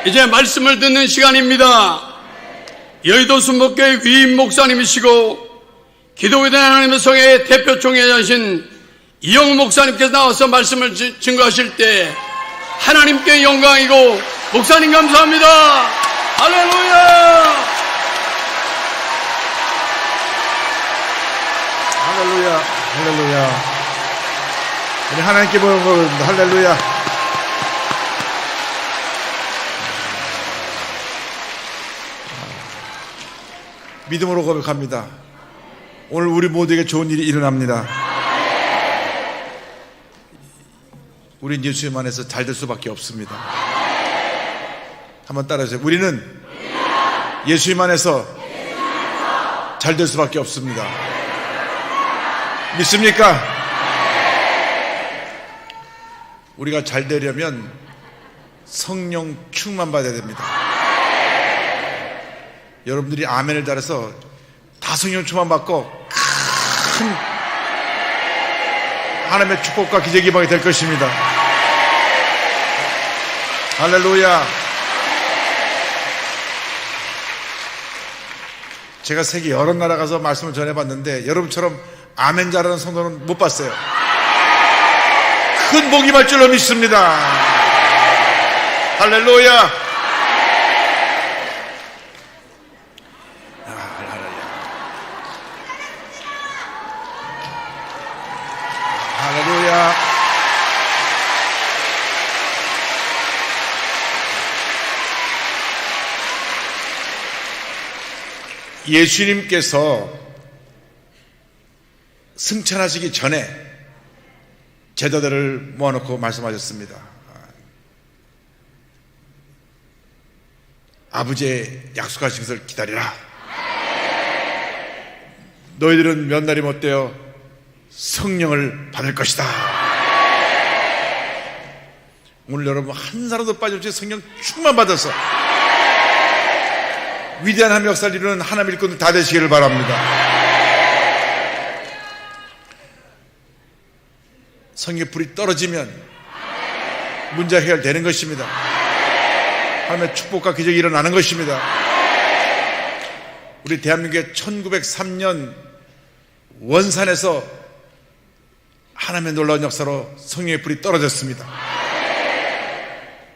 이제 말씀을 듣는 시간입니다. 여의도 순복교회 위임 목사님이시고 기도회대 하나님의 성의 대표 총회장이신 이영우 목사님께서 나와서 말씀을 증거하실 때 하나님께 영광이고 목사님 감사합니다. 할렐루야. 할렐루야, 할렐루야. 우리 하나님께 보는 겁니다. 할렐루야. 믿음으로 고백합니다. 오늘 우리 모두에게 좋은 일이 일어납니다. 우린 예수님 안에서 잘 될 수밖에 없습니다. 한번 따라하세요. 우리는 예수님 안에서 잘 될 수밖에 없습니다. 믿습니까? 우리가 잘 되려면 성령 충만 받아야 됩니다. 여러분들이 아멘을 달아서 다 성령 충만 받고 큰 하나님의 축복과 기적이 임하게 될 것입니다. 할렐루야. 제가 세계 여러 나라 가서 말씀을 전해봤는데 여러분처럼 아멘 잘하는 성도는 못 봤어요. 큰 복이 임할 줄로 믿습니다. 할렐루야. 할렐루야. 예수님께서 승천하시기 전에 제자들을 모아놓고 말씀하셨습니다. 아버지의 약속하신 것을 기다리라. 너희들은 몇 날이 못되어 성령을 받을 것이다. 오늘 여러분 한 사람도 빠짐없이 성령 충만 받아서 위대한 하나님의 역사를 이루는 하나님의 일꾼들 다 되시기를 바랍니다. 성령의 불이 떨어지면 문제가 해결되는 것입니다. 하나님의 축복과 기적이 일어나는 것입니다. 우리 대한민국의 1903년 원산에서 하나님의 놀라운 역사로 성령의 불이 떨어졌습니다.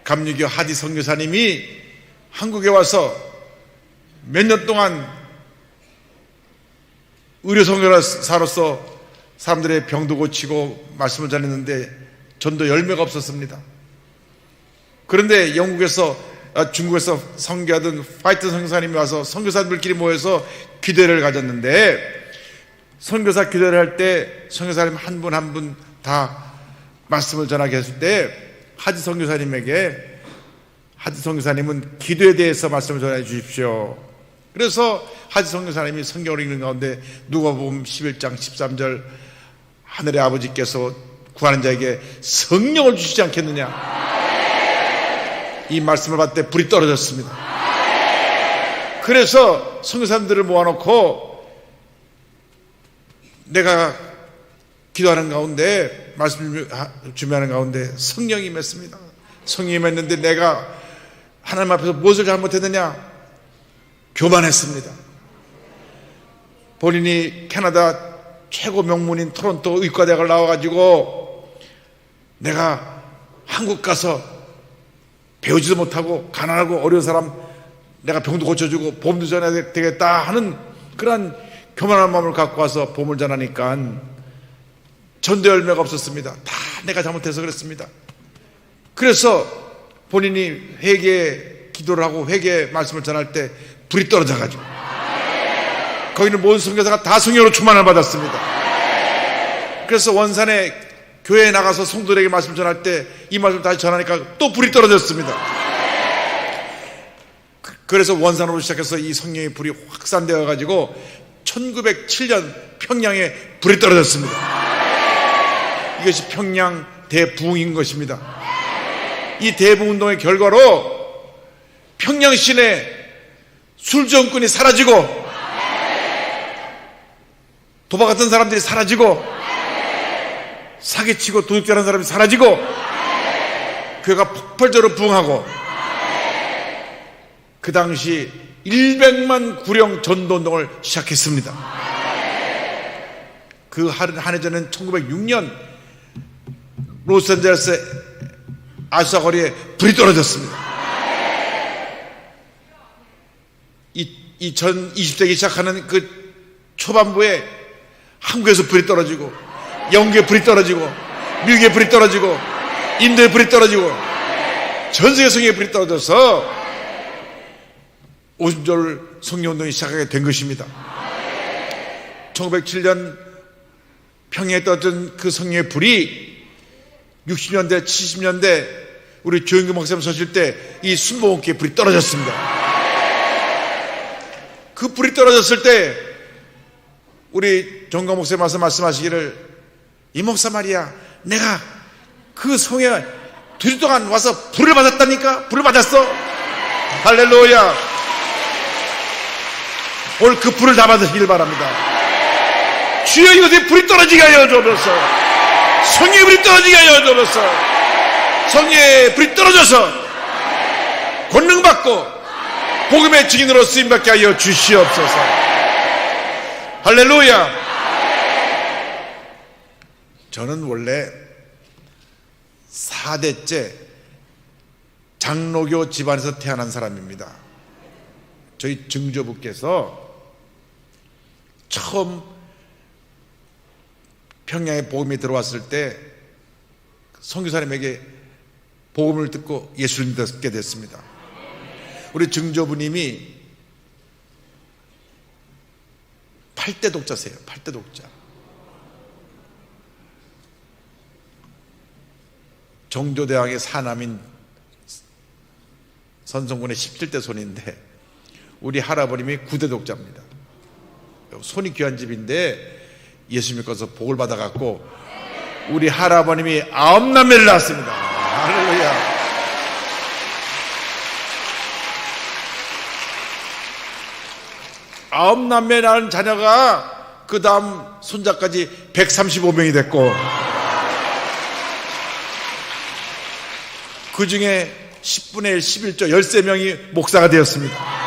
감리교 하디 선교사님이 한국에 와서 몇 년 동안 의료 선교사로서 사람들의 병도 고치고 말씀을 전했는데 전도 열매가 없었습니다. 그런데 중국에서 선교하던 파이트 선교사님이 와서 선교사들끼리 모여서 기도회를 가졌는데 선교사 기도를 할 때 선교사님 한 분 한 분 다 말씀을 전하게 했을 때 하디 선교사님은 기도에 대해서 말씀을 전해 주십시오. 그래서 하디 선교사님이 성경을 읽는 가운데 누가복음 11장 13절 하늘의 아버지께서 구하는 자에게 성령을 주시지 않겠느냐, 이 말씀을 받을 때 불이 떨어졌습니다. 그래서 선교사님들을 모아놓고 내가 기도하는 가운데 말씀 준비하는 가운데 성령이 임했습니다. 성령이 임했는데 내가 하나님 앞에서 무엇을 잘못했느냐? 교만했습니다. 본인이 캐나다 최고 명문인 토론토 의과대학을 나와가지고 내가 한국 가서 배우지도 못하고 가난하고 어려운 사람 내가 병도 고쳐주고 보험도 전해야 되겠다 하는 그런 교만한 마음을 갖고 와서 보험을 전하니까 전도 열매가 없었습니다. 다 내가 잘못해서 그랬습니다. 그래서 본인이 회개 기도를 하고 회개 말씀을 전할 때 불이 떨어져가지고 거기는 모든 선교사가 다 성령으로 충만을 받았습니다. 그래서 원산에 교회에 나가서 성도들에게 말씀 전할 때 이 말씀 다시 전하니까 또 불이 떨어졌습니다. 그래서 원산으로 시작해서 이 성령의 불이 확산되어 가지고 1907년 평양에 불이 떨어졌습니다. 이것이 평양 대부흥인 것입니다. 이 대부흥운동의 결과로 평양 시내 술정꾼이 사라지고 도박 같은 사람들이 사라지고 사기치고 도둑질하는 사람이 사라지고 교회가 폭발적으로 부흥하고 그 당시 100만 구령 전도운동을 시작했습니다. 그 한 해 전에는 1906년 로스앤젤레스 아수아 거리에 불이 떨어졌습니다. 20세기 시작하는 그 초반부에 한국에서 불이 떨어지고, 영국에 불이 떨어지고, 미국에 불이 떨어지고, 인도에 불이 떨어지고, 전 세계 성경에 불이 떨어져서 오순절 성령운동이 시작하게 된 것입니다. 1907년 평양에 떨어진 그 성령의 불이 60년대 70년대 우리 조영규 목사님 서실 때 이 순복음교회에 불이 떨어졌습니다. 그 불이 떨어졌을 때 우리 정강 목사님 와서 말씀하시기를, 이 목사 말이야, 내가 그 성에 2주 동안 와서 불을 받았다니까. 불을 받았어. 할렐루야. 오늘 그 불을 다 받으시길 바랍니다. 주여 이곳에 불이 떨어지게 하여 주옵소서. 성령의 불이 떨어지게 하여 주옵소서. 성령의 불이 떨어져서 권능받고 복음의 증인으로 쓰임받게 하여 주시옵소서. 할렐루야. 저는 원래 4대째 장로교 집안에서 태어난 사람입니다. 저희 증조부께서 처음 평양에 복음이 들어왔을 때 선교사님에게 복음을 듣고 예수를 믿게 됐습니다. 우리 증조부님이 8대 독자세요. 8대 독자. 정조대왕의 사남인 선성군의 17대 손인데 우리 할아버님이 9대 독자입니다. 손이 귀한 집인데 예수 믿고서 복을 받아갖고 우리 할아버님이 9남매를 낳았습니다. 할렐루야. 아홉 남매 낳은 자녀가 그 다음 손자까지 135명이 됐고, 그 중에 10분의 1, 11조 13명이 목사가 되었습니다.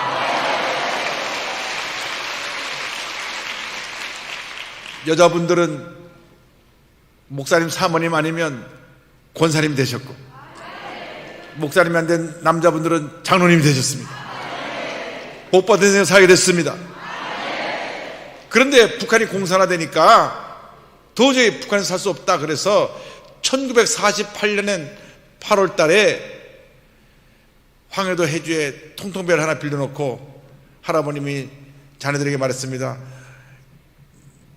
여자분들은 목사님 사모님 아니면 권사님 되셨고, 목사님이 안 된 남자분들은 장로님이 되셨습니다. 복 받은 인생 살게 됐습니다. 그런데 북한이 공산화되니까 도저히 북한에서 살 수 없다. 그래서 1948년엔 8월 달에 황해도 해주에 통통배를 하나 빌려놓고 할아버님이 자녀들에게 말했습니다.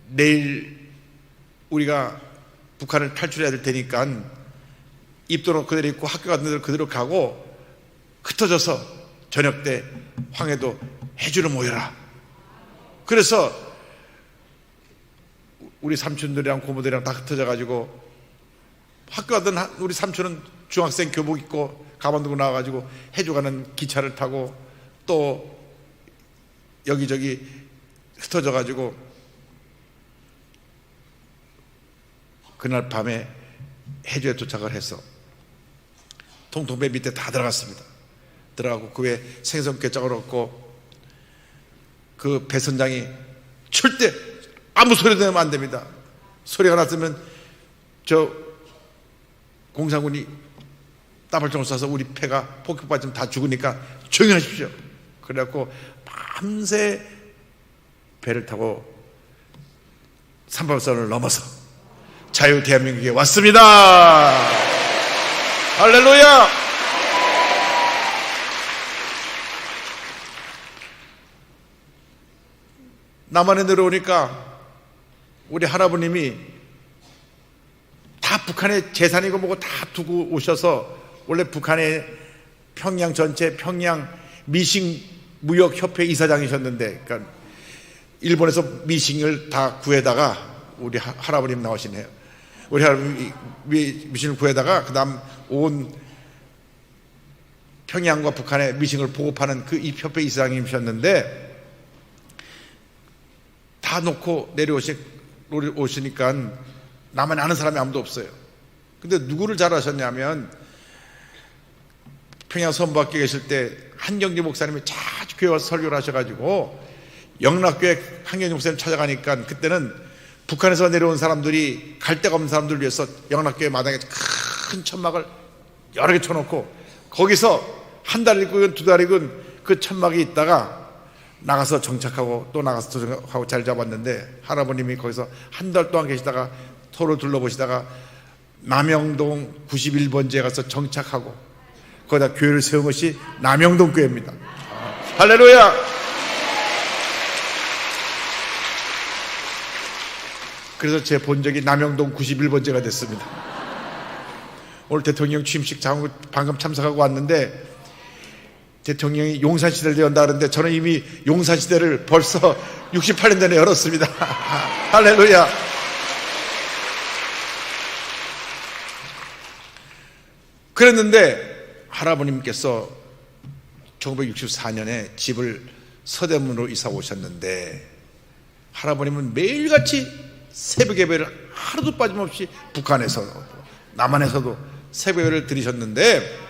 내일 우리가 북한을 탈출해야 될 테니까 입도로 그대로 입고 학교 같은 데로 그대로 가고 흩어져서 저녁 때 황해도 해주로 모여라. 그래서 우리 삼촌들이랑 고모들이랑 다 흩어져가지고 학교 가던 우리 삼촌은 중학생 교복 입고 가방 들고 나와가지고 해주 가는 기차를 타고 또 여기저기 흩어져가지고 그날 밤에 해주에 도착을 해서 통통배 밑에 다 들어갔습니다. 들어가고 그 외에 생선 꿰짝을 얻고 그 배선장이 절대 아무 소리도 내면 안 됩니다. 소리가 났으면 저 공산군이 따발총을 쏴서 우리 패가 폭격받으면 다 죽으니까 조용히 하십시오. 그래갖고 밤새 배를 타고 삼팔선을 넘어서 자유 대한민국에 왔습니다. 할렐루야. 남한에 내려오니까 우리 할아버님이 다 북한의 재산이고 뭐고 다 두고 오셔서, 원래 북한의 평양 전체 평양 미싱 무역협회 이사장이셨는데, 그러니까 일본에서 미싱을 다 구해다가 우리 할아버님 나오시네요. 우리 할아버님이 미싱을 구해다가 그 다음 온 평양과 북한의 미싱을 보급하는 그 이 협회 이사장님이셨는데, 다 놓고 내려오시니까 나만 아는 사람이 아무도 없어요. 근데 누구를 잘 아셨냐면 평양 선부학교에 계실 때 한경주 목사님이 자주 교회 와서 설교를 하셔가지고 영락교회 한경주 목사님 찾아가니까 그때는 북한에서 내려온 사람들이 갈 데가 없는 사람들을 위해서 영락교회 마당에 큰 천막을 여러 개 쳐놓고 거기서 한 달이건 두 달이건 그 천막이 있다가 나가서 정착하고 또 나가서 정착하고 잘 잡았는데 할아버님이 거기서 한 달 동안 계시다가 서로 둘러보시다가 남영동 91번지에 가서 정착하고 거기다 교회를 세운 것이 남영동 교회입니다. 할렐루야. 그래서 제 본적이 남영동 91번지가 됐습니다. 오늘 대통령 취임식 방금 참석하고 왔는데 대통령이 용산시대를 연다 그러는데 저는 이미 용산시대를 벌써 68년 전에 열었습니다. 할렐루야. 그랬는데 할아버님께서 1964년에 집을 서대문으로 이사 오셨는데 할아버님은 매일같이 새벽 예배를 하루도 빠짐없이 북한에서 남한에서도 새벽 예배를 드리셨는데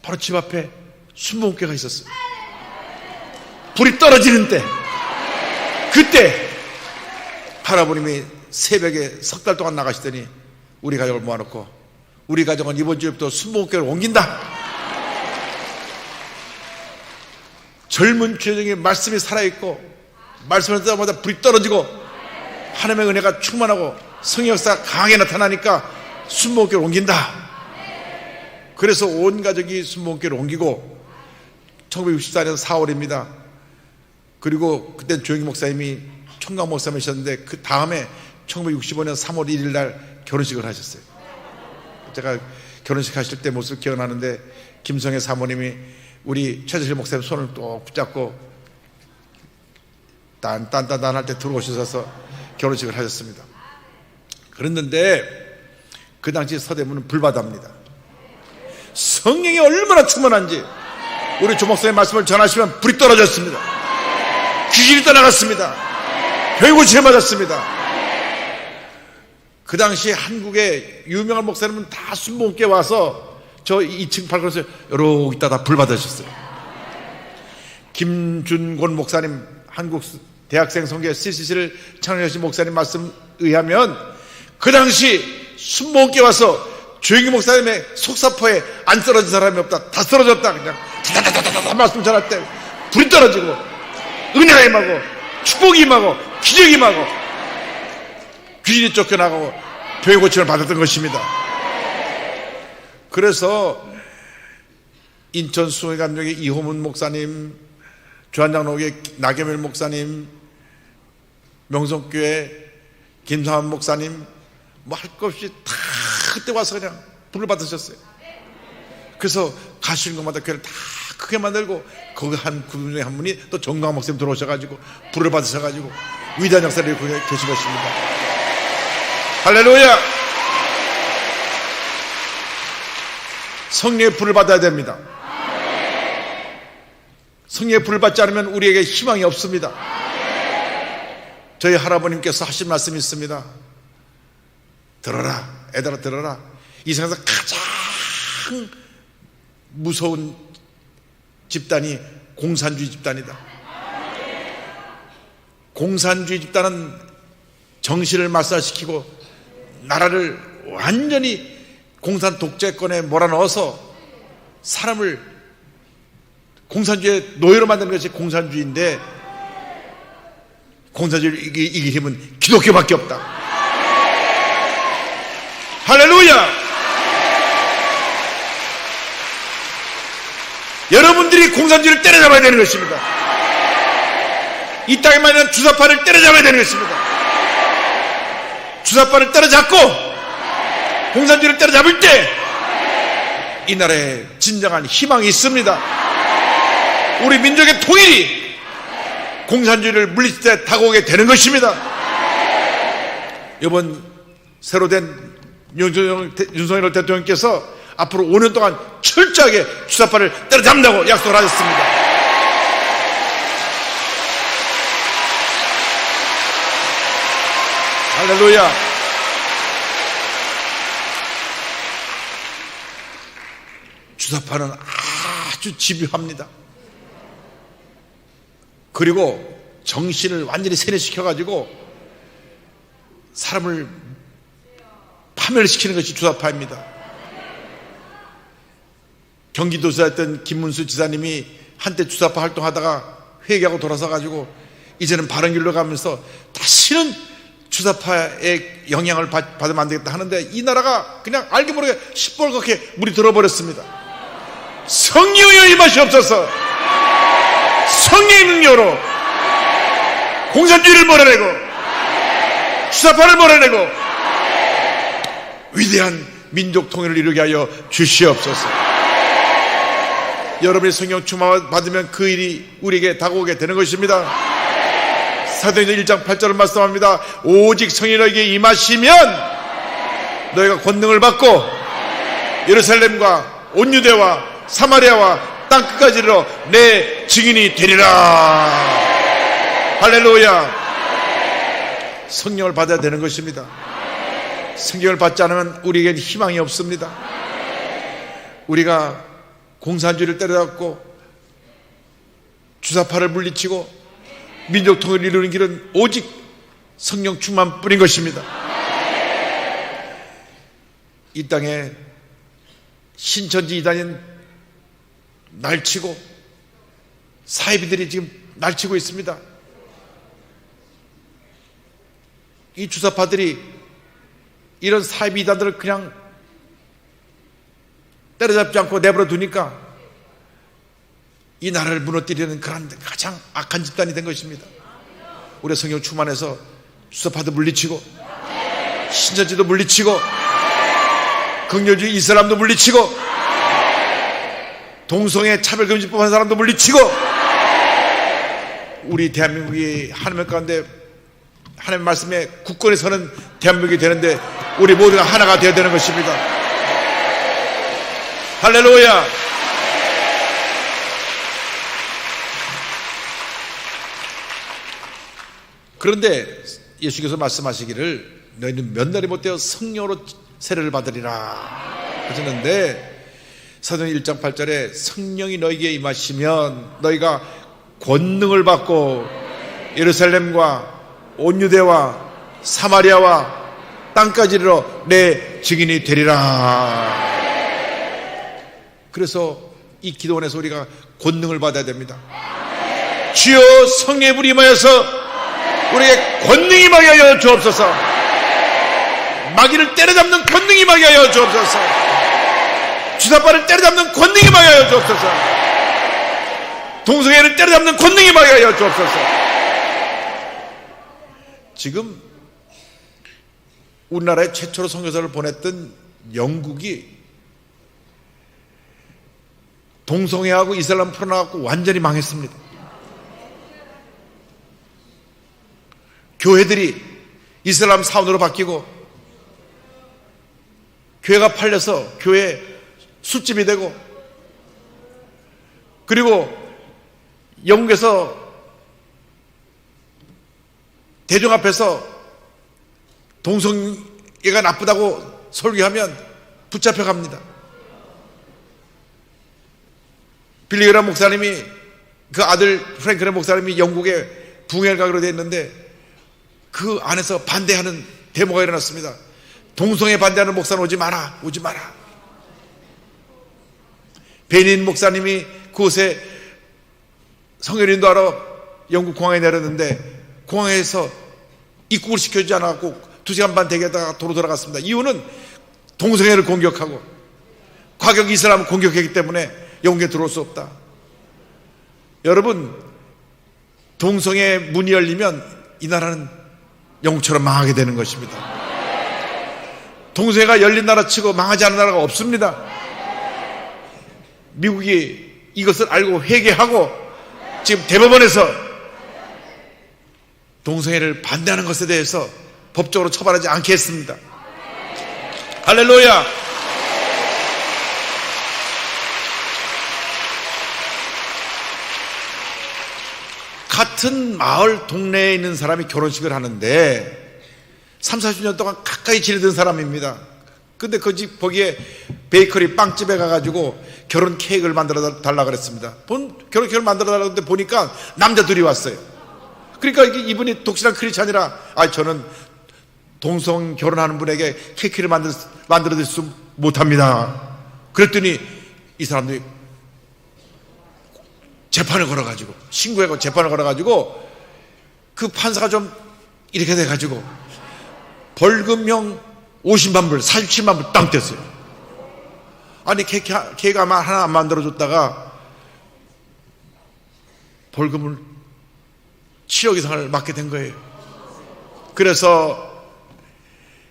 바로 집 앞에 순복음교회가 있었어요. 불이 떨어지는 때 그때 할아버님이 새벽에 석 달 동안 나가시더니 우리 가족을 모아놓고 우리 가족은 이번 주부터 순복음교회를 옮긴다. 젊은 주여정의 말씀이 살아있고 말씀을 듣다 보다 불이 떨어지고 하나님의 은혜가 충만하고 성의 역사가 강하게 나타나니까 순복음교회를 옮긴다. 그래서 온 가족이 순복음교회를 옮기고 1964년 4월입니다. 그리고 그때 조영기 목사님이 총각 목사님이셨는데 그 다음에 1965년 3월 1일 날 결혼식을 하셨어요. 제가 결혼식 하실 때 모습 기억나는데 김성애 사모님이 우리 최재실 목사님 손을 또 붙잡고 딴딴딴딴 할 때 들어오셔서 결혼식을 하셨습니다. 그랬는데 그 당시 서대문은 불바다입니다. 성령이 얼마나 충만한지 우리 조 목사님 말씀을 전하시면 불이 떨어졌습니다. 귀신이 떠나갔습니다. 교회 고침에 맞았습니다. 그 당시 한국의 유명한 목사님은 다 순복음교회 와서 저 2층 발걸에서 여러 있다 다 불 받으셨어요. 김준곤 목사님 한국 대학생 선교 CCC를 창립하신 목사님 말씀 의하면 그 당시 순복음교회 와서 조영기 목사님의 속사포에 안 떨어진 사람이 없다. 다 떨어졌다. 그냥 다다다다다 말씀 전할 때 불이 떨어지고 은혜가 임하고 축복이 임하고 기적이 임하고 귀신이 쫓겨나가고 교회 고침을 받았던 것입니다. 그래서 인천 수호감독의 이호문 목사님, 주한장로교회 나겸일 목사님, 명성교회 김상환 목사님 뭐 할 것 없이 다 그때 와서 그냥 불을 받으셨어요. 그래서 가시는 것마다 교회를 다 크게 만들고 거기 그 중에 한 분이 또 정광 목사님 들어오셔가지고 불을 받으셔가지고 위대한 역사를 이루고 계신 것입니다. 할렐루야. 성령의 불을 받아야 됩니다. 성령의 불을 받지 않으면 우리에게 희망이 없습니다. 저희 할아버님께서 하신 말씀이 있습니다. 들어라, 애들아 들어라. 이 세상에서 가장 무서운 집단이 공산주의 집단이다. 공산주의 집단은 정신을 말살시키고 나라를 완전히 공산 독재권에 몰아넣어서 사람을 공산주의의 노예로 만드는 것이 공산주의인데 공산주의를 이길 힘은 기독교밖에 없다. 할렐루야. 여러분들이 공산주의를 때려잡아야 되는 것입니다. 이 땅에만 있는 주사파를 때려잡아야 되는 것입니다. 주사파를 때려잡고 공산주의를 때려잡을 때 이 나라에 진정한 희망이 있습니다. 우리 민족의 통일이 공산주의를 물리칠 때 다가오게 되는 것입니다. 이번 새로 된 윤석열 대통령께서 앞으로 5년 동안 철저하게 주사파를 때려잡는다고 약속을 하셨습니다. 할렐루야. 주사파는 아주 집요합니다. 그리고 정신을 완전히 세뇌시켜가지고 사람을 파멸시키는 것이 주사파입니다. 경기도지사였던 김문수 지사님이 한때 주사파 활동하다가 회개하고 돌아서가지고 이제는 바른 길로 가면서 다시는 주사파의 영향을 받으면 안 되겠다 하는데, 이 나라가 그냥 알게 모르게 시뻘겋게 물이 들어버렸습니다. 성령의 임하시 없어서 성령의 능력으로 공산주의를 몰아내고 주사파를 몰아내고 위대한 민족 통일을 이루게 하여 주시옵소서. 여러분의 성령 충만 받으면 그 일이 우리에게 다가오게 되는 것입니다. 사도행전 1장 8절을 말씀합니다. 오직 성령이 너에게 임하시면 너희가 권능을 받고 예루살렘과 온 유대와 사마리아와 땅끝까지 이르러 내 증인이 되리라. 할렐루야. 성령을 받아야 되는 것입니다. 성령을 받지 않으면 우리에겐 희망이 없습니다. 우리가 공산주의를 때려잡고 주사파를 물리치고 민족 통일을 이루는 길은 오직 성령 충만뿐인 것입니다. 이 땅에 신천지 이단인 날치고 사이비들이 지금 날치고 있습니다. 이 주사파들이 이런 사이비 이단들을 그냥 때려잡지 않고 내버려 두니까 이 나라를 무너뜨리는 그런 가장 악한 집단이 된 것입니다. 우리 성령 충만해서 주사파도 물리치고 신천지도 물리치고 긍휼주의 이슬람도 물리치고 동성애 차별금지법 한 사람도 물리치고 우리 대한민국이 하나님 가운데 하나님의 말씀에 굳건히 서는 대한민국이 되는데 우리 모두가 하나가 되어야 되는 것입니다. 할렐루야. 그런데 예수께서 말씀하시기를 너희는 몇 날이 못되어 성령으로 세례를 받으리라 하셨는데, 사도행전 1장 8절에 성령이 너희에게 임하시면 너희가 권능을 받고 예루살렘과 온 유대와 사마리아와 땅까지 이르러 내 증인이 되리라. 그래서 이 기도원에서 우리가 권능을 받아야 됩니다. 주여 성령의 불이 임하여서 우리에게 권능이 임하게 하여 주옵소서. 마귀를 때려잡는 권능이 임하게 하여 주옵소서. 주사파를 때려잡는 권능이 임하게 하여 주옵소서. 동성애를 때려잡는 권능이 임하게 하여 주옵소서. 지금 우리나라에 최초로 선교사를 보냈던 영국이 동성애하고 이슬람 풀어나가고 완전히 망했습니다. 교회들이 이슬람 사원으로 바뀌고 교회가 팔려서 교회 술집이 되고, 그리고 영국에서 대중 앞에서 동성애가 나쁘다고 설교하면 붙잡혀갑니다. 빌리그람 목사님이, 그 아들 프랭클린 목사님이 영국에 붕해를 가기로 되어 있는데 그 안에서 반대하는 데모가 일어났습니다. 동성애 반대하는 목사는 오지 마라, 오지 마라. 베닌 목사님이 그곳에 성혈 인도하러 영국 공항에 내렸는데 공항에서 입국을 시켜주지 않았고 2시간 반 대기하다가 도로 돌아갔습니다. 이유는 동성애를 공격하고 과격 이슬람을 공격했기 때문에 영국에 들어올 수 없다. 여러분, 동성애 문이 열리면 이 나라는 영국처럼 망하게 되는 것입니다. 동성애가 열린 나라 치고 망하지 않은 나라가 없습니다. 미국이 이것을 알고 회개하고 지금 대법원에서 동성애를 반대하는 것에 대해서 법적으로 처벌하지 않게 했습니다. 할렐루야. 같은 마을 동네에 있는 사람이 결혼식을 하는데 30, 40년 동안 가까이 지내던 사람입니다. 근데 그 집 거기에 베이커리 빵집에 가가지고 결혼 케이크를 만들어 달라 그랬습니다. 결혼 케이크를 만들어 달라고 했는데 보니까 남자들이 왔어요. 그러니까 이분이 독실한 크리스찬이라 저는 동성 결혼하는 분에게 케이크를 만들어 드릴 수 못합니다. 그랬더니 이 사람들이 재판을 걸어가지고 신고하고 재판을 걸어가지고 그 판사가 좀 이렇게 돼가지고 벌금형 50만 불 47만 불 땅 뗐어요. 아니 걔가 하나 안 만들어줬다가 벌금을 7억 이상을 맞게 된 거예요. 그래서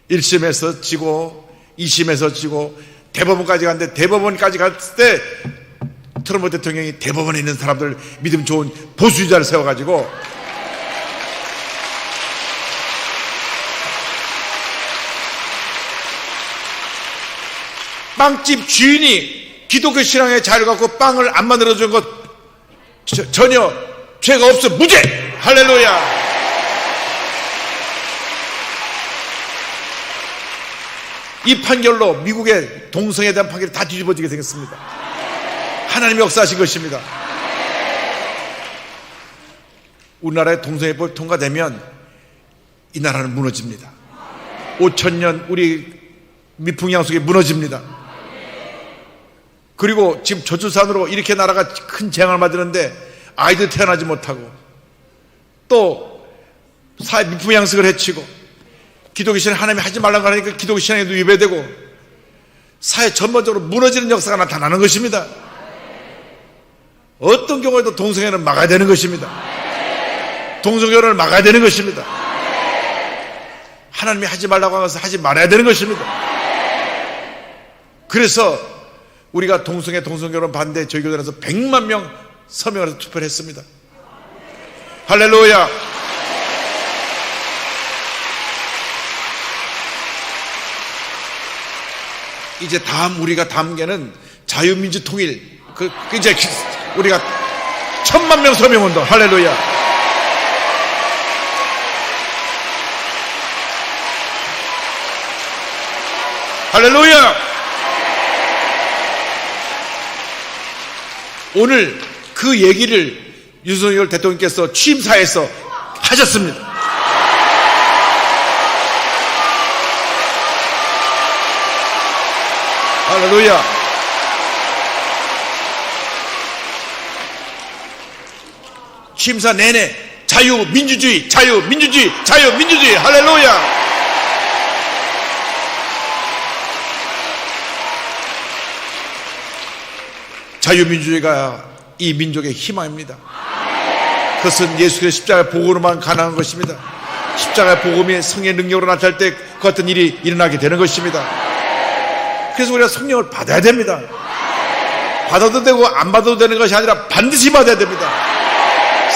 1심에서 지고 2심에서 지고 대법원까지 갔는데, 대법원까지 갔을 때 트럼프 대통령이 대법원에 있는 사람들 믿음 좋은 보수주의자를 세워가지고 빵집 주인이 기독교 신앙의 자유를 갖고 빵을 안 만들어준 것 전혀 죄가 없어. 무죄. 할렐루야. 이 판결로 미국의 동성애에 대한 판결이 다 뒤집어지게 생겼습니다. 하나님이 역사하신 것입니다. 우리나라의 동성애법이 통과되면 이 나라는 무너집니다. 5,000년 우리 미풍양속이 무너집니다. 그리고 지금 저출산으로 이렇게 나라가 큰 재앙을 맞으는데 아이들 태어나지 못하고 또 사회 미풍양속을 해치고 기독교 신앙 하나님이 하지 말라고 하니까 기독교 신앙에도 위배되고 사회 전반적으로 무너지는 역사가 나타나는 것입니다. 어떤 경우에도 동성애는 막아야 되는 것입니다. 동성결혼을 막아야 되는 것입니다. 하나님이 하지 말라고 하면서 하지 말아야 되는 것입니다. 그래서 우리가 동성결혼 반대 저희 교단에서 100만 명 서명을 해서 투표를 했습니다. 할렐루야. 이제 우리가 다음 게는 자유민주 통일. 이제 우리가 1,000만 명 서명운동. 할렐루야. 할렐루야. 오늘 그 얘기를 윤석열 대통령께서 취임사에서 하셨습니다. 할렐루야. 취임사 내내 자유민주주의, 자유민주주의, 자유민주주의. 할렐루야. 자유민주주의가 이 민족의 희망입니다. 그것은 예수의 십자가의 복음으로만 가능한 것입니다. 십자가의 복음이 성의 능력으로 나타날 때 그 같은 일이 일어나게 되는 것입니다. 그래서 우리가 성령을 받아야 됩니다. 받아도 되고 안 받아도 되는 것이 아니라 반드시 받아야 됩니다.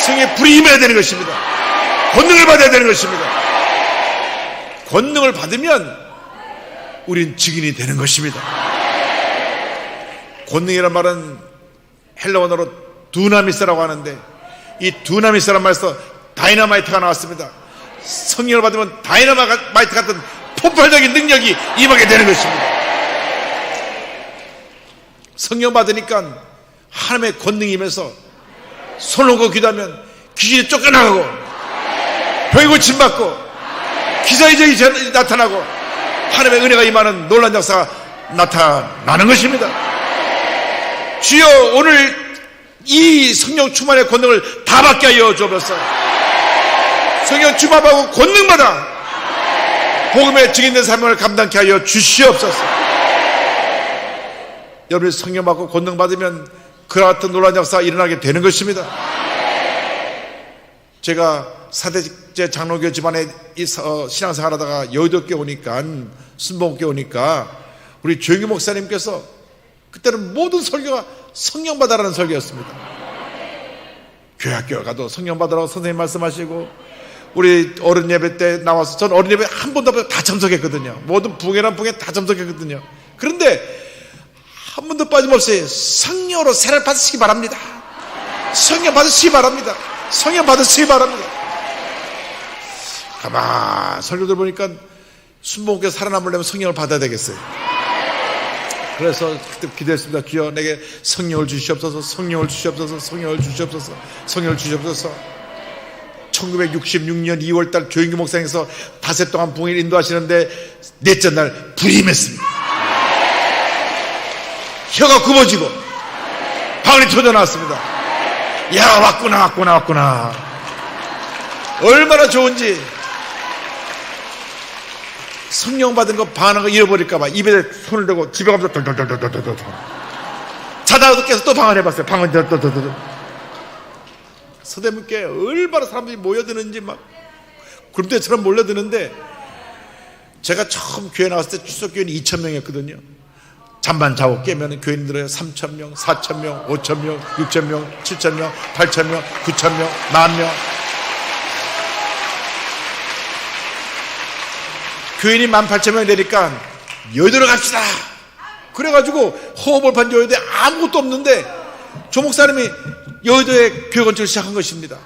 성의 불이 임해야 되는 것입니다. 권능을 받아야 되는 것입니다. 권능을 받으면 우린 증인이 되는 것입니다. 권능이란 말은 헬라어로 두나미스라고 하는데, 이 두나미스란 말에서 다이너마이트가 나왔습니다. 성령을 받으면 다이너마이트 같은 폭발적인 능력이 임하게 되는 것입니다. 성령 받으니까 하나님의 권능이 임해서 손 얹고 기도하면 귀신이 쫓겨나가고 병이 고침받고 기사이적이 나타나고 하나님의 은혜가 임하는 놀라운 역사가 나타나는 것입니다. 주여, 오늘 이 성령 충만의 권능을 다 받게 하여 주옵소서. 성령 충만하고 권능받아 복음의 증인된 사명을 감당케 하여 주시옵소서. 여러분이 성령 받고 권능 받으면 그와 같은 놀라운 역사가 일어나게 되는 것입니다. 제가 사대제 장로교 집안에 신앙생활 하다가 여의도교회 오니까, 순복음교회 오니까 우리 조영기 목사님께서 그때는 모든 설교가 성령 받아라는 설교였습니다. 교회 학교 가도 성령 받으라고 선생님 말씀하시고, 우리 어른 예배 때 나와서, 전 어른 예배 한 번도 다 참석했거든요. 모든 부흥회란 부흥회 다 참석했거든요. 그런데 한 번도 빠짐없이 성령으로 세례를 받으시기 바랍니다. 성령 받으시기 바랍니다. 성령 받으시기 바랍니다. 가만 설교들 보니까 순복음교회 살아남으려면 성령을 받아야 되겠어요. 그래서 그때 기도했습니다. 주여 내게 성령을 주시옵소서, 성령을 주시옵소서, 성령을 주시옵소서, 성령을 주시옵소서. 1966년 2월달 조영규 목사님께서 닷새 동안 부흥을 인도하시는데 넷째 날 불이 임했습니다. 혀가 굽어지고 방울이 터져나왔습니다. 야, 왔구나. 얼마나 좋은지. 성령 받은 거 방하는 거 잃어버릴까봐 입에 손을 대고 집에 가면서 덜덜덜덜덜덜 자다가도 깨서 또 방언 해봤어요. 방언 덜덜덜덜. 서대문교회 얼마나 사람들이 모여드는지 막 구름대처럼 몰려드는데, 제가 처음 교회 나왔을 때 출석교인이 2,000명이었거든요. 잠만 자고 깨면 교인들은 3,000명, 4,000명, 5,000명, 6,000명, 7,000명, 8,000명, 9,000명, 10,000명. 교인이 18,000명 되니까 여의도로 갑시다. 그래가지고 호흡을판 여의도에 아무것도 없는데 조 목사님이 여의도에 교회 건축을 시작한 것입니다.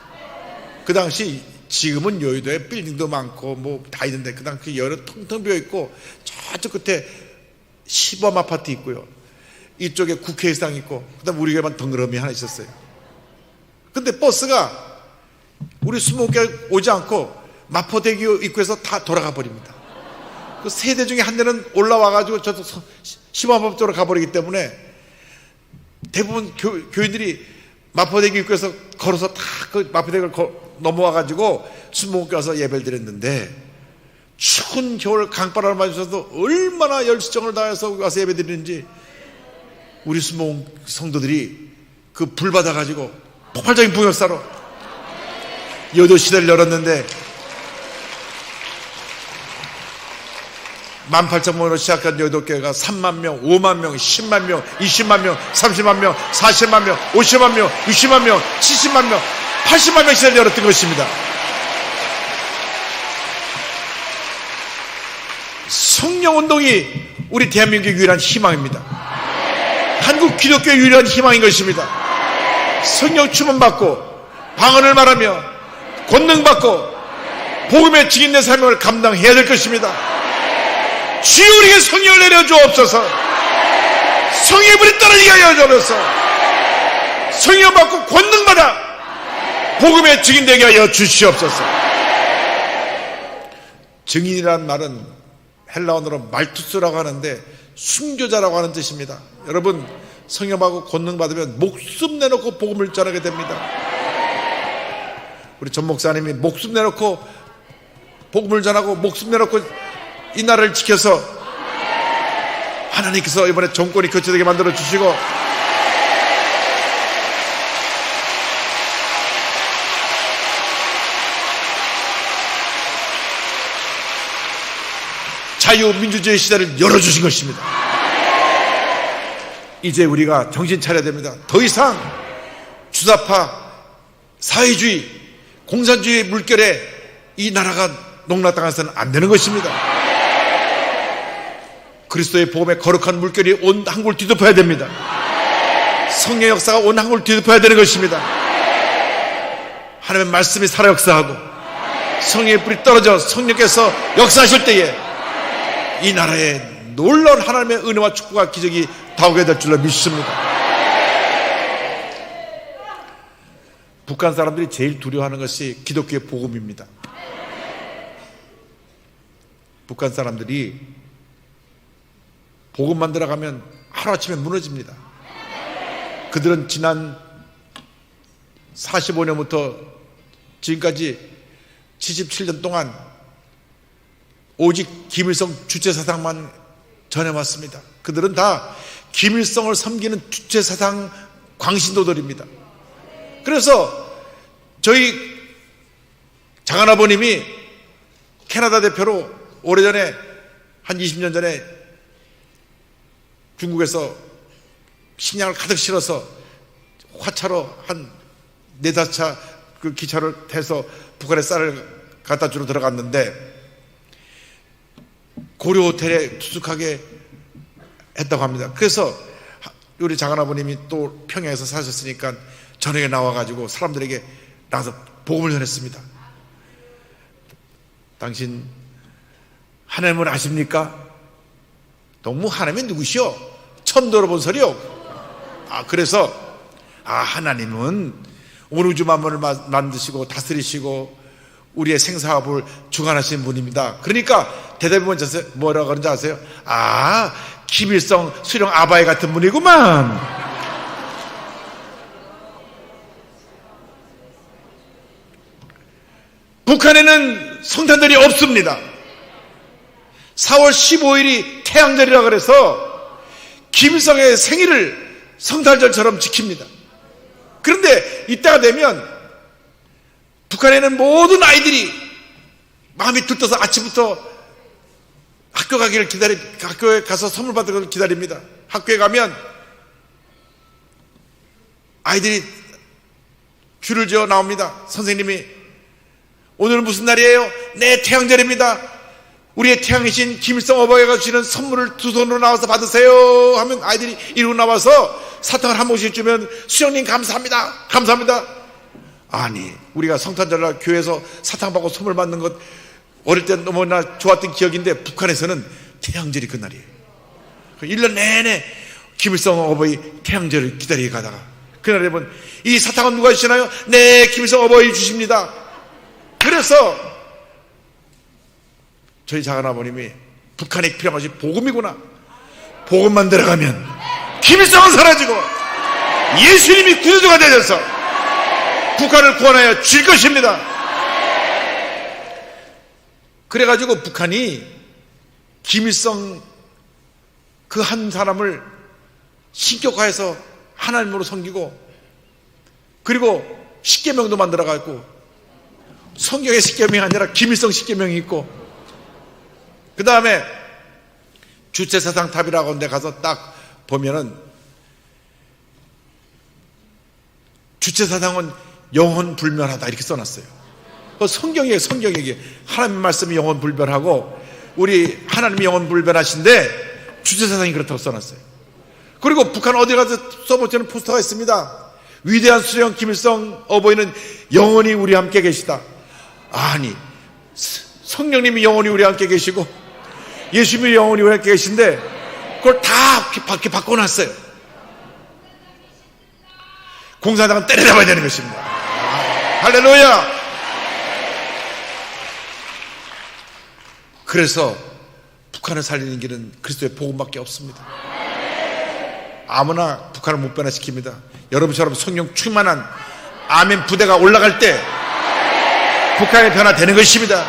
그 당시, 지금은 여의도에 빌딩도 많고 뭐 다 있는데 그 당시 여의도 텅텅 비어있고, 저쪽 끝에 시범 아파트 있고요, 이쪽에 국회의사당 있고, 그 다음 우리 교회만 덩그러미 하나 있었어요. 근데 버스가 우리 순복음교회 오지 않고 마포대교 입구에서 다 돌아가 버립니다. 그 세 대 중에 한 대는 올라와가지고 저도 시범아파트 쪽으로 가버리기 때문에 대부분 교인들이 마포대교 입구에서 걸어서 다 그 마포대교를 넘어와가지고 순복음교회 와서 예배를 드렸는데, 추운 겨울 강바람을 맞으셔도 얼마나 열정을 다해서 와서 예배 드리는지 우리 순복음 성도들이 그 불 받아가지고 폭발적인 부역사로 여의도 시대를 열었는데, 18,000명으로 시작한 여의도교회가 3만 명, 5만 명, 10만 명, 20만 명, 30만 명, 40만 명, 50만 명, 60만 명, 70만 명, 80만 명 시대를 열었던 것입니다. 성령운동이 우리 대한민국의 유일한 희망입니다. 한국 기독교의 유일한 희망인 것입니다. 성령 충만받고 방언을 말하며 권능받고 복음의 증인된 사명을 감당해야 될 것입니다. 주여 우리에게 성령을 내려주옵소서. 성령의 불이 떨어지게 하여 주옵소서. 성령 받고 권능받아 복음의 증인되게 하여 주시옵소서. 증인이란 말은 헬라어로 말투스라고 하는데 순교자라고 하는 뜻입니다. 여러분, 성령 받고 권능 받으면 목숨 내놓고 복음을 전하게 됩니다. 우리 전 목사님이 목숨 내놓고 복음을 전하고 목숨 내놓고 이 나라를 지켜서 하나님께서 이번에 정권이 교체되게 만들어 주시고, 자유민주주의 시대를 열어주신 것입니다. 이제 우리가 정신 차려야 됩니다. 더 이상 주사파, 사회주의, 공산주의 물결에 이 나라가 농락당해서는 안 되는 것입니다. 그리스도의 복음의 거룩한 물결이 온 한국을 뒤덮어야 됩니다. 성령 역사가 온 한국을 뒤덮어야 되는 것입니다. 하나님의 말씀이 살아 역사하고 성령의 불이 떨어져 성령께서 역사하실 때에 이 나라에 놀라운 하나님의 은혜와 축복과 기적이 다오게 될 줄로 믿습니다. 북한 사람들이 제일 두려워하는 것이 기독교의 복음입니다. 북한 사람들이 복음만 들어가면 하루아침에 무너집니다. 그들은 지난 45년부터 지금까지 77년 동안 오직 김일성 주체사상만 전해왔습니다. 그들은 다 김일성을 섬기는 주체사상 광신도들입니다. 그래서 저희 장한아버님이 캐나다 대표로 오래전에 한 20년 전에 중국에서 식량을 가득 실어서 화차로 한 4-5차 그 기차를 타서 북한에 쌀을 갖다 주러 들어갔는데 고려 호텔에 투숙하게 했다고 합니다. 그래서 우리 장한아버님이 또 평양에서 사셨으니까 저녁에 나와가지고 사람들에게 나와서 복음을 전했습니다. 당신 하나님을 아십니까? 너무 하나님이 누구시오? 처음 들어본 소리요. 그래서 하나님은 온 우주 만물을 만드시고 다스리시고 우리의 생사업을 주관하시는 분입니다. 그러니까 대답이 뭐라고 그런지 아세요? 김일성 수령 아바이 같은 분이구만. 북한에는 성탄절이 없습니다. 4월 15일이 태양절이라 그래서 김일성의 생일을 성탄절처럼 지킵니다. 그런데 이때가 되면 북한에는 모든 아이들이 마음이 들떠서 아침부터 학교에 가서 선물 받을 기다립니다. 학교에 가면 아이들이 줄을 지어 나옵니다. 선생님이 오늘은 무슨 날이에요? 네, 태양절입니다. 우리의 태양이신 김일성 어버이가 주시는 선물을 두 손으로 나와서 받으세요 하면 아이들이 이리로 나와서 사탕을 한 봉씩 주면 수령님 감사합니다. 감사합니다. 아니, 우리가 성탄절날 교회에서 사탕 받고 선물 받는 것 어릴 때 너무나 좋았던 기억인데 북한에서는 태양절이 그날이에요. 1년 내내 김일성 어버이 태양절을 기다리게 가다가 그날에 보면 이 사탕은 누가 주시나요? 네, 김일성 어버이 주십니다. 그래서 저희 작은아버님이 북한에 필요한 것이 복음이구나. 복음만 들어가면 김일성은 사라지고 예수님이 구주가 되셔서 북한을 구원하여 줄 것입니다. 그래가지고 북한이 김일성 그 한 사람을 신격화해서 하나님으로 섬기고 그리고 십계명도 만들어가지고 성경의 십계명이 아니라 김일성 십계명이 있고 그 다음에 주체사상탑이라고 하는 데 가서 딱 보면은 주체사상은 영혼 불멸하다 이렇게 써놨어요. 성경에 하나님 말씀이 영혼 불멸하고 우리 하나님이 영혼 불멸하신데 주체사상이 그렇다고 써놨어요. 그리고 북한 어디 가서 써보자는 포스터가 있습니다. 위대한 수령 김일성 어버이는 영원히 우리 함께 계시다. 아니, 성령님이 영원히 우리 함께 계시고 예수님이 영원히 우리 함께 계신데 그걸 다 밖에 바꿔놨어요. 공산당은 때려잡아야 되는 것입니다. 할렐루야. 그래서 북한을 살리는 길은 그리스도의 복음밖에 없습니다. 아무나 북한을 못 변화시킵니다. 여러분처럼 성령 충만한 아멘 부대가 올라갈 때 북한이 변화되는 것입니다.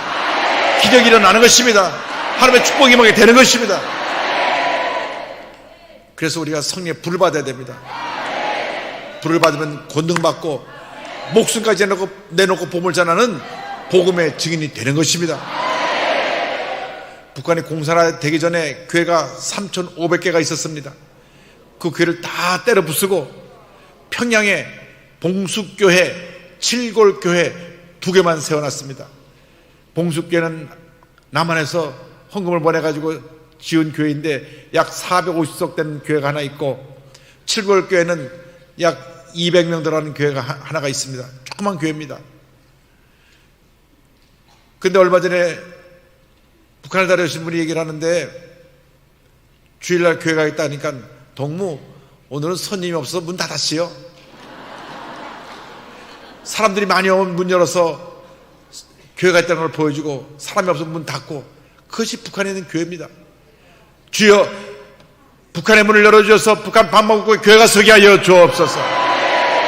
기적이 일어나는 것입니다. 하나님의 축복이 임하게 되는 것입니다. 그래서 우리가 성령의 불을 받아야 됩니다. 불을 받으면 권능받고 목숨까지 내놓고 복음을 전하는 복음의 증인이 되는 것입니다. 북한이 공산화되기 전에 교회가 3,500개가 있었습니다. 그 교회를 다 때려 부수고 평양에 봉숙교회, 칠골교회 2개만 세워놨습니다. 봉숙교회는 남한에서 헌금을 보내가지고 지은 교회인데 약 450석 되는 교회가 하나 있고 칠골교회는 약 200명 들어가는 교회가 하나가 있습니다. 조그만 교회입니다. 근데 얼마 전에 북한을 다녀오신 분이 얘기를 하는데 주일날 교회가 있다니까 동무 오늘은 손님이 없어서 문 닫았시요. 사람들이 많이 오면 문 열어서 교회가 있다는 걸 보여주고 사람이 없으면 문 닫고 그것이 북한에 있는 교회입니다. 주여 북한의 문을 열어주셔서 북한 밥 먹고 교회가 서게 하여 주옵소서.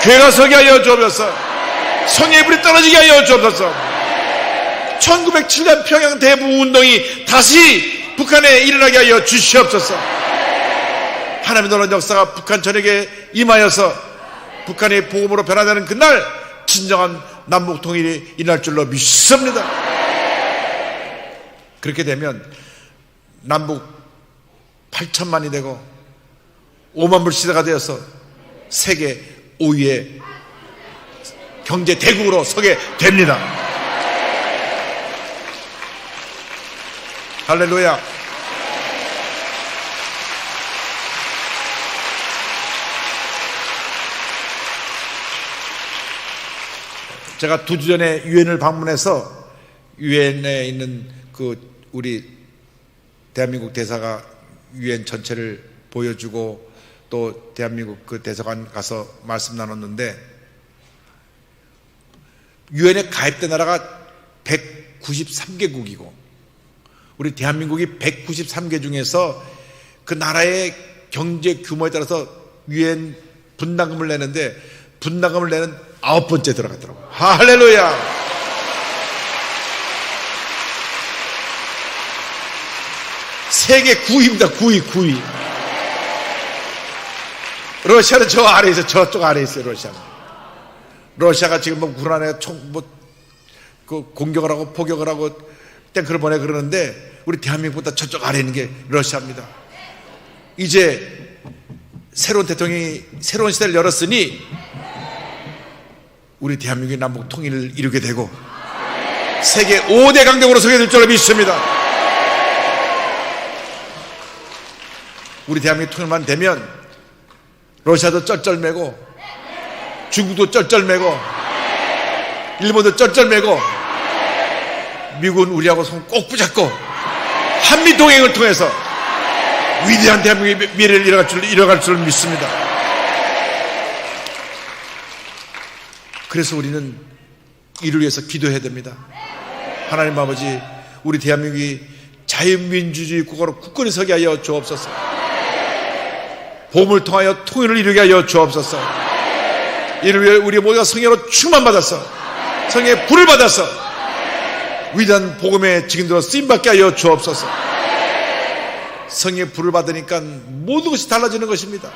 교회가 서게 하여 주옵소서. 성령의 불이 떨어지게 하여 주옵소서. 1907년 평양 대부운동이 다시 북한에 일어나게 하여 주시옵소서. 하나님의 놀라운 역사가 북한 전역에 임하여서 북한이 복음으로 변화되는 그날 진정한 남북 통일이 일어날 줄로 믿습니다. 그렇게 되면 남북 8천만이 되고 5만 불 시대가 되어서 세계 5위의 경제 대국으로 서게 됩니다. 할렐루야. 제가 2주 전에 유엔을 방문해서 유엔에 있는 그 우리 대한민국 대사가 유엔 전체를 보여주고 또 대한민국 그 대사관 가서 말씀 나눴는데 유엔에 가입된 나라가 193개국이고 우리 대한민국이 193개 중에서 그 나라의 경제 규모에 따라서 유엔 분담금을 내는데 분담금을 내는 9번째 들어갔더라고요. 할렐루야. 세계 9위입니다. 9위. 러시아는 저 아래에 있어요. 저쪽 아래에 있어요. 러시아가 지금 뭐 우크라이나에 공격을 하고 포격을 하고 탱크를 보내 그러는데 우리 대한민국보다 저쪽 아래에 있는 게 러시아입니다. 이제 새로운 대통령이 새로운 시대를 열었으니 우리 대한민국의 남북 통일을 이루게 되고 세계 5대 강대국으로 서게 될 줄로 믿습니다. 우리 대한민국 통일만 되면 러시아도 쩔쩔매고 중국도 쩔쩔매고 일본도 쩔쩔매고 미국은 우리하고 손 꼭 붙잡고 한미동행을 통해서 위대한 대한민국의 미래를 이뤄갈 줄 믿습니다. 그래서 우리는 이를 위해서 기도해야 됩니다. 하나님 아버지, 우리 대한민국이 자유민주주의 국가로 굳건히 서게 하여 주옵소서. 복음을 통하여 통일을 이루게 하여 주옵소서. 이를 위해 우리 모두가 성령으로 충만받아서 성령의 불을 받아서 위대한 복음의 증인으로 쓰임받게 하여 주옵소서. 성령의 불을 받으니까 모든 것이 달라지는 것입니다.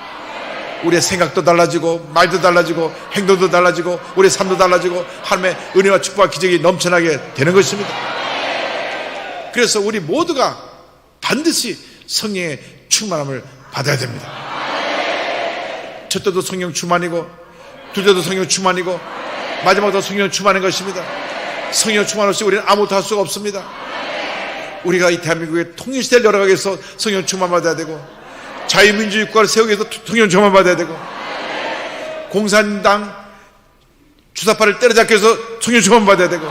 우리의 생각도 달라지고 말도 달라지고 행동도 달라지고 우리의 삶도 달라지고 하나님의 은혜와 축복과 기적이 넘쳐나게 되는 것입니다. 그래서 우리 모두가 반드시 성령의 충만함을 받아야 됩니다. 첫째도 성령 충만이고 둘째도 성령 충만이고 마지막도 성령 충만인 것입니다. 성령 충만 없이 우리는 아무것도 할 수가 없습니다. 우리가 이 대한민국의 통일시대를 열어가기 위해서 성령 충만 받아야 되고 자유민주주의 국가를 세우기 위해서 성령 충만 받아야 되고 공산당 주사파를 때려잡기 위해서 성령 충만 받아야 되고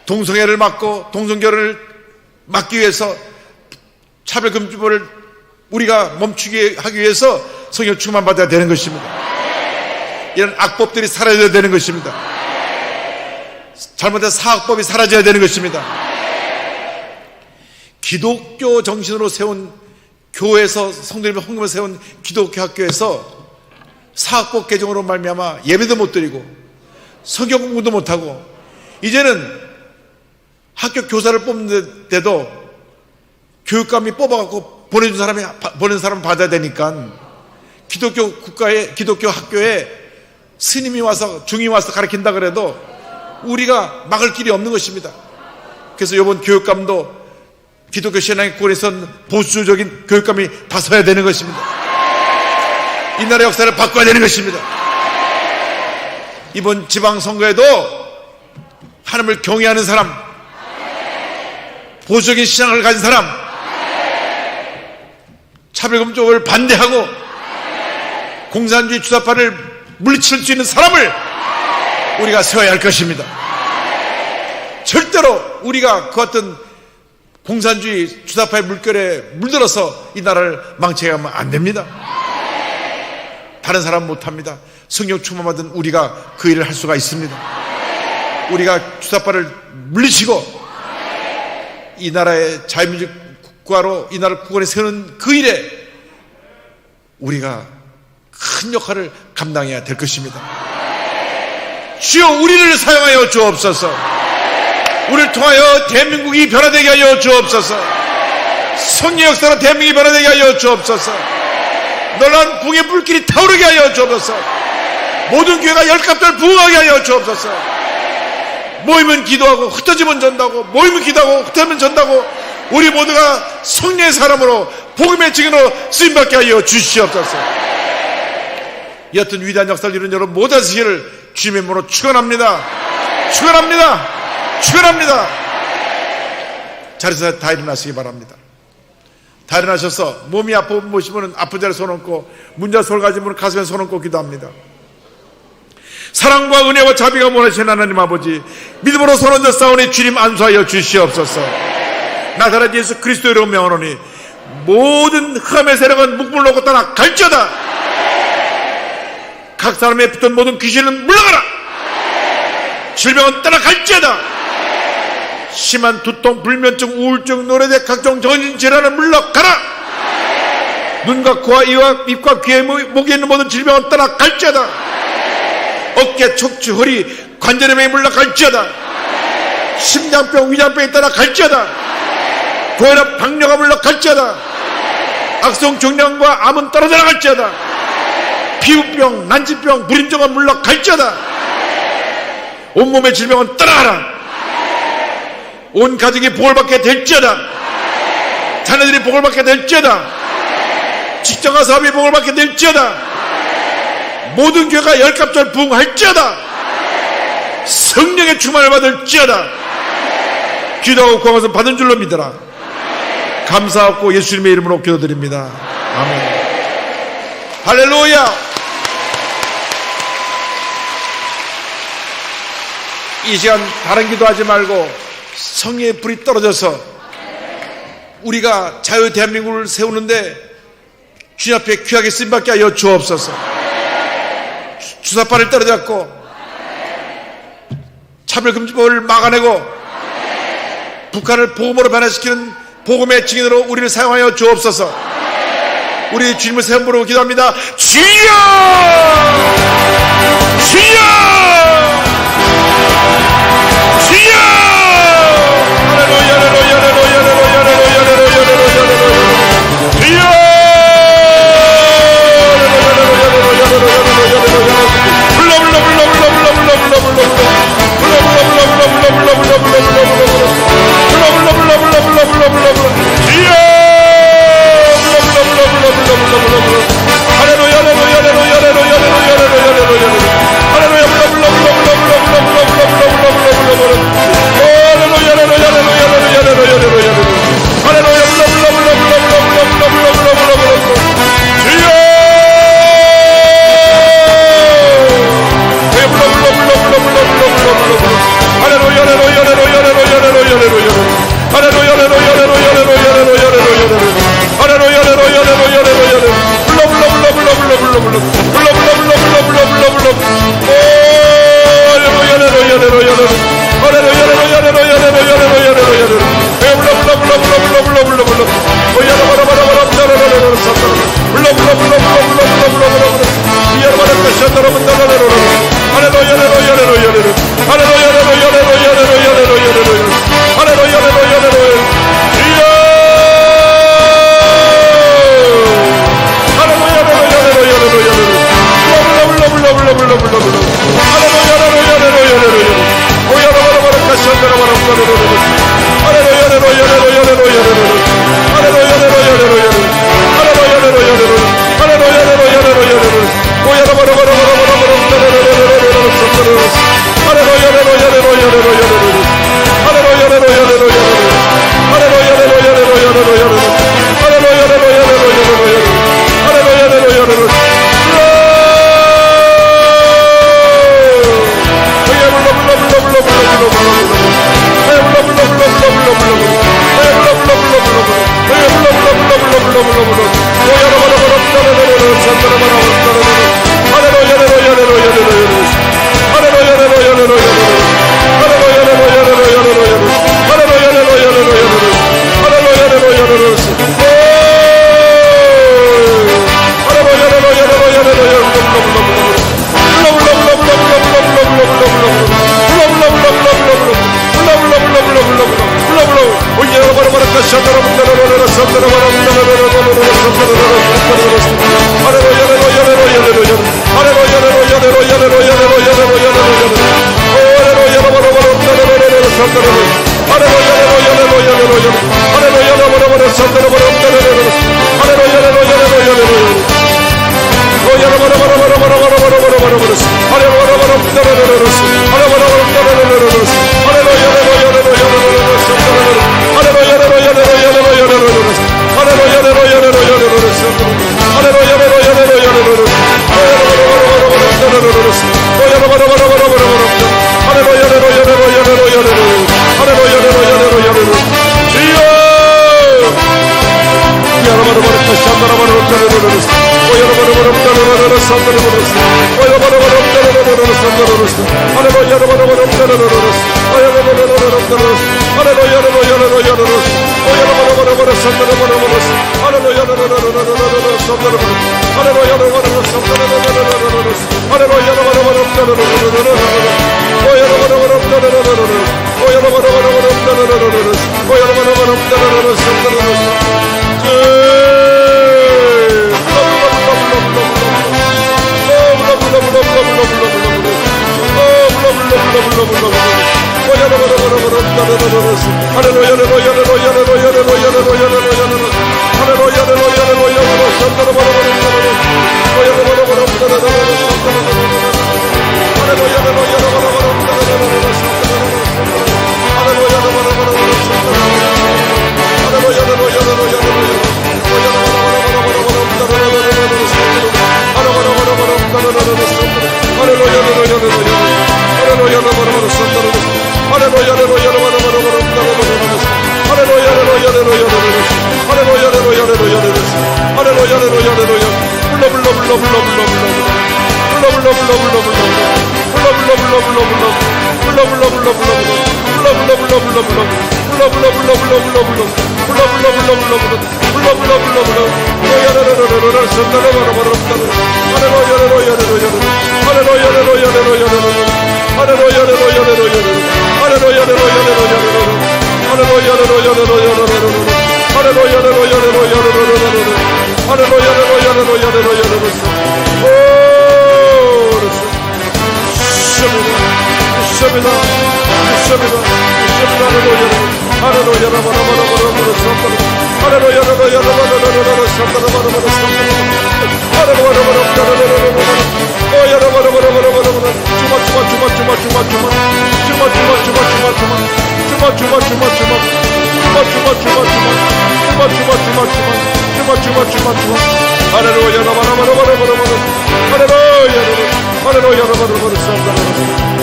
동성애를 막고 동성결혼을 막기 위해서 차별금지법을 우리가 멈추게 하기 위해서 성령 충만 받아야 되는 것입니다. 이런 악법들이 사라져야 되는 것입니다. 잘못된 사학법이 사라져야 되는 것입니다. 기독교 정신으로 세운 교회에서 성도님의 헌금을 세운 기독교 학교에서 사학법 개정으로 말미암아 예배도 못 드리고 성경 공부도 못하고 이제는 학교 교사를 뽑는 데도 교육감이 뽑아갖고 보내준 사람을 받아야 되니까 기독교 국가에 기독교 학교에 스님이 와서 중이 와서 가르친다 그래도 우리가 막을 길이 없는 것입니다. 그래서 이번 교육감도 기독교 신앙권에서 보수적인 교육감이 다 서야 되는 것입니다. 이 나라 역사를 바꿔야 되는 것입니다. 이번 지방선거에도 하나님을 경외하는 사람, 보수적인 신앙을 가진 사람, 차별금지법을 반대하고 공산주의 주사파를 물리칠 수 있는 사람을 우리가 세워야 할 것입니다. 절대로 우리가 그 어떤 공산주의 주사파의 물결에 물들어서 이 나라를 망치게 하면 안 됩니다. 다른 사람 못합니다. 성령 충만받은 우리가 그 일을 할 수가 있습니다. 우리가 주사파를 물리치고 이 나라의 자유민주 국가로 이 나라를 국원에 세우는 그 일에 우리가 큰 역할을 감당해야 될 것입니다. 주여 우리를 사용하여 주옵소서. 우리를 통하여 대한민국이 변화되게 하여 주옵소서. 성령 역사로 대한민국이 변화되게 하여 주옵소서. 놀라운 붕의 불길이 타오르게 하여 주옵소서. 모든 교회가 열갑들 부흥하게 하여 주옵소서. 모이면 기도하고 흩어지면 전다고 모이면 기도하고 흩어지면 전다고 우리 모두가 성령의 사람으로 복음의 증인으로 쓰임받게 하여 주시옵소서. 여튼 위대한 역사를 이룬 여러분 모든 시기를 주님의 이름으로 축원합니다. 축원합니다. 자리에서 다 일어나시기 바랍니다. 다 일어나셔서 몸이 아프면 모시면 아픈 자리에 손 얹고 문자 소를 가진 분은 가슴에 손 얹고 기도합니다. 사랑과 은혜와 자비가 원하시는 하나님 아버지, 믿음으로 손 얹어 싸우니 주님 안수하여 주시옵소서. 나사렛 예수 그리스도의 이름으로 명하노니 모든 흑암의 세력은 묵물 놓고 떠나 갈지어다. 각 사람에 붙은 모든 귀신은 물러가라. 질병은 떠나 갈지어다. 심한 두통, 불면증, 우울증, 노래대 각종 정신질환은 물러가라. 눈과 코와 이와 입과 귀에 목에 있는 모든 질병은 떠나 갈지어다. 어깨, 척추, 허리, 관절염이 물러갈지어다. 심장병, 위장병이 떠나 갈지어다. 고혈압, 당뇨가 물러갈지어다. 악성 종양과 암은 떨어져 나갈지어다. 피부병, 난치병, 불임증은 물러갈지어다. 온몸의 질병은 떠나가라. 온 가족이 복을 받게 될지어다. 자녀들이 복을 받게 될지어다. 직장과 사업이 복을 받게 될지어다. 모든 교회가 열갑절 부흥할지어다. 성령의 충만을 받을지어다. 기도하고 구하면서 받은 줄로 믿어라. 감사하고 예수님의 이름으로 기도드립니다. 아멘. 할렐루야. 이 시간 다른 기도하지 말고 성령의 불이 떨어져서 우리가 자유 대한민국을 세우는데 주님 앞에 귀하게 쓰임받게 하여 주옵소서. 주사파를 떨어졌고 차별금지법을 막아내고 북한을 복음으로 변화시키는 복음의 증인으로 우리를 사용하여 주옵소서. 우리 주님을 세 번 부르고 기도합니다. 주여! 주여! 주여! 할렐루야, 할렐루야, 할렐루야, 할렐루야, 할렐루야, 할렐루야, 주여!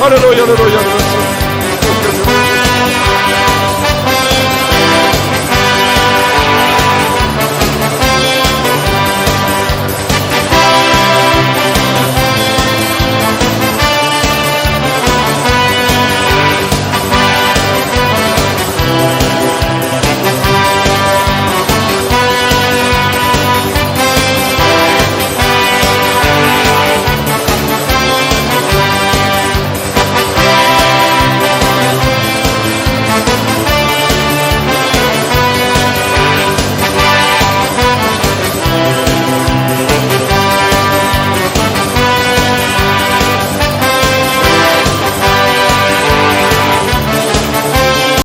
할렐루야, 할렐루야, 할렐루야.